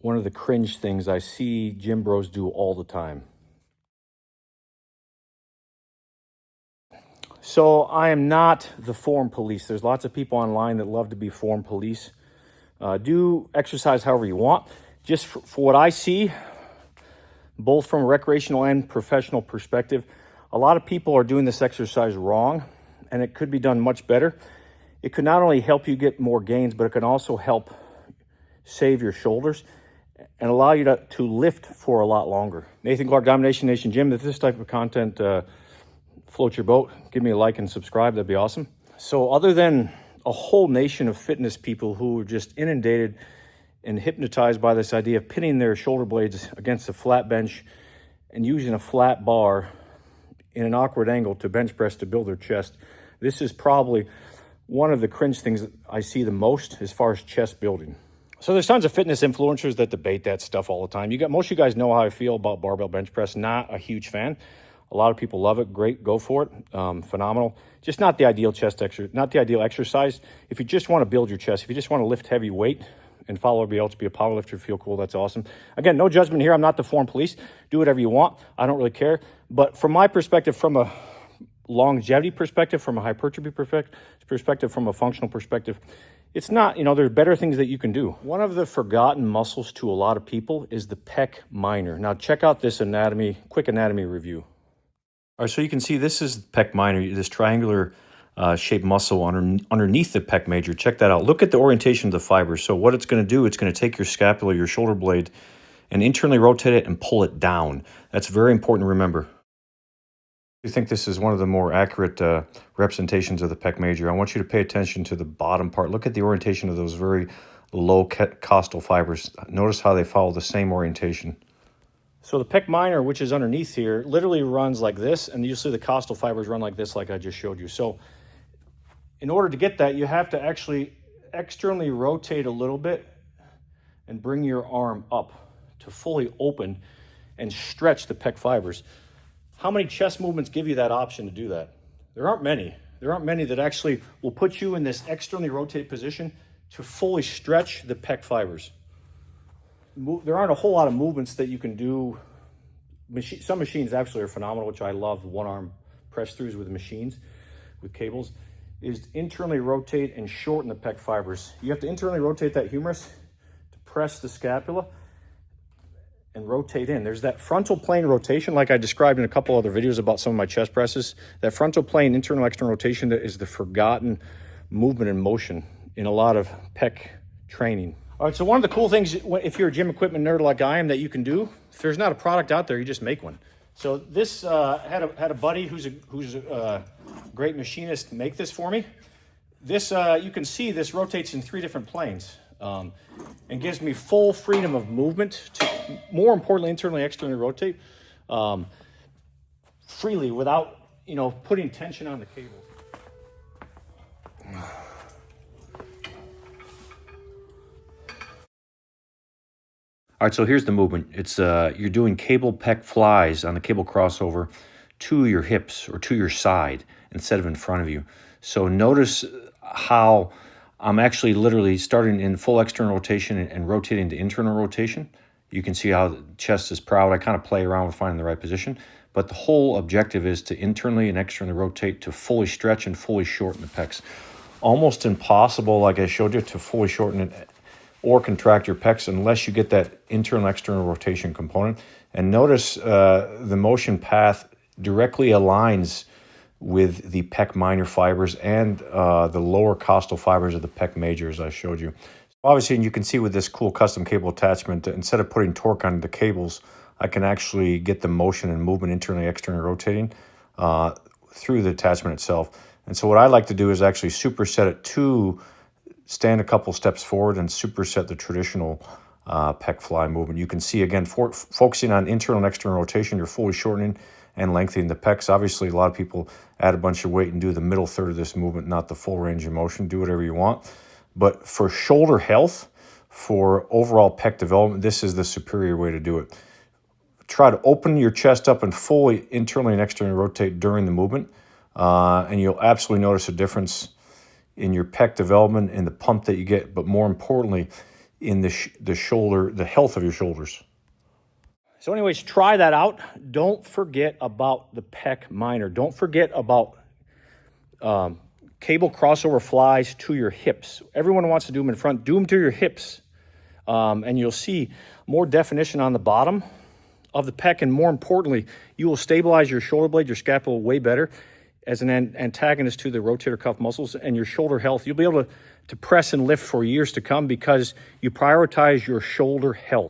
one of the cringe things I see gym bros do all the time. So I am not the form police. There's lots of people online that love to be form police. Do exercise however you want. Just for what I see, both from a recreational and professional perspective, a lot of people are doing this exercise wrong, and it could be done much better. It could not only help you get more gains, but it can also help save your shoulders and allow you to lift for a lot longer. Nathan Clark, Domination Nation Gym. If this type of content floats your boat, give me a like and subscribe. That'd be awesome. So other than a whole nation of fitness people who are just inundated and hypnotized by this idea of pinning their shoulder blades against a flat bench and using a flat bar in an awkward angle to bench press to build their chest, this is probably one of the cringe things that I see the most as far as chest building. So there's tons of fitness influencers that debate that stuff all the time. Most of you guys know how I feel about barbell bench press. Not a huge fan. A lot of people love it. Great, go for it. Phenomenal. Just not the ideal not the ideal exercise. If you just want to build your chest, if you just want to lift heavy weight and follow everybody else, be a powerlifter, feel cool, that's awesome. Again, no judgment here. I'm not the form police. Do whatever you want. I don't really care. But from my perspective, from a longevity perspective, from a hypertrophy perspective, from a functional perspective, it's not, there are better things that you can do. One of the forgotten muscles to a lot of people is the pec minor. Now check out this quick anatomy review. All right, so you can see this is the pec minor, this triangular shaped muscle underneath the pec major. Check that out. Look at the orientation of the fibers. So what it's going to do, it's going to take your scapula, your shoulder blade, and internally rotate it and pull it down. That's very important to remember. I think this is one of the more accurate representations of the pec major. I want you to pay attention to the bottom part. Look at the orientation of those very low costal fibers. Notice how they follow the same orientation. So the pec minor, which is underneath here, literally runs like this, and usually the costal fibers run like this, like I just showed you. So in order to get that, you have to actually externally rotate a little bit and bring your arm up to fully open and stretch the pec fibers. How many chest movements give you that option to do that? There aren't many. There aren't many that actually will put you in this externally rotate position to fully stretch the pec fibers. There aren't a whole lot of movements that you can do. Some machines actually are phenomenal, which I love. One-arm press-throughs with machines, with cables, is internally rotate and shorten the pec fibers. You have to internally rotate that humerus to press the scapula and rotate in. There's that frontal plane rotation, like I described in a couple other videos about some of my chest presses. That frontal plane internal external rotation that is the forgotten movement and motion in a lot of pec training. All right, so one of the cool things, if you're a gym equipment nerd like I am, that you can do, if there's not a product out there, you just make one. So this had a buddy who's a great machinist make this for me. This you can see this rotates in 3 different planes. And gives me full freedom of movement to, more importantly, internally, externally rotate freely without, putting tension on the cable. All right, so here's the movement. It's you're doing cable pec flies on the cable crossover to your hips or to your side instead of in front of you. So notice how I'm actually literally starting in full external rotation and rotating to internal rotation. You can see how the chest is proud. I kind of play around with finding the right position, but the whole objective is to internally and externally rotate to fully stretch and fully shorten the pecs. Almost impossible, like I showed you, to fully shorten it or contract your pecs unless you get that internal external rotation component. And notice the motion path directly aligns with the pec minor fibers and the lower costal fibers of the pec major, as I showed you. Obviously, you can see with this cool custom cable attachment that instead of putting torque on the cables, I can actually get the motion and movement internally, externally rotating through the attachment itself. And so what I like to do is actually superset it to stand a couple steps forward and superset the traditional pec fly movement. You can see, again, focusing on internal and external rotation, you're fully shortening and lengthening the pecs. Obviously, a lot of people add a bunch of weight and do the middle third of this movement, not the full range of motion. Do whatever you want. But for shoulder health, for overall pec development, this is the superior way to do it. Try to open your chest up and fully internally and externally rotate during the movement, and you'll absolutely notice a difference in your pec development and the pump that you get. But more importantly, in the shoulder, the health of your shoulders. So anyways, try that out. Don't forget about the pec minor. Don't forget about cable crossover flies to your hips. Everyone wants to do them in front. Do them to your hips. And you'll see more definition on the bottom of the pec. And more importantly, you will stabilize your shoulder blade, your scapula way better as an antagonist to the rotator cuff muscles and your shoulder health. You'll be able to press and lift for years to come because you prioritize your shoulder health.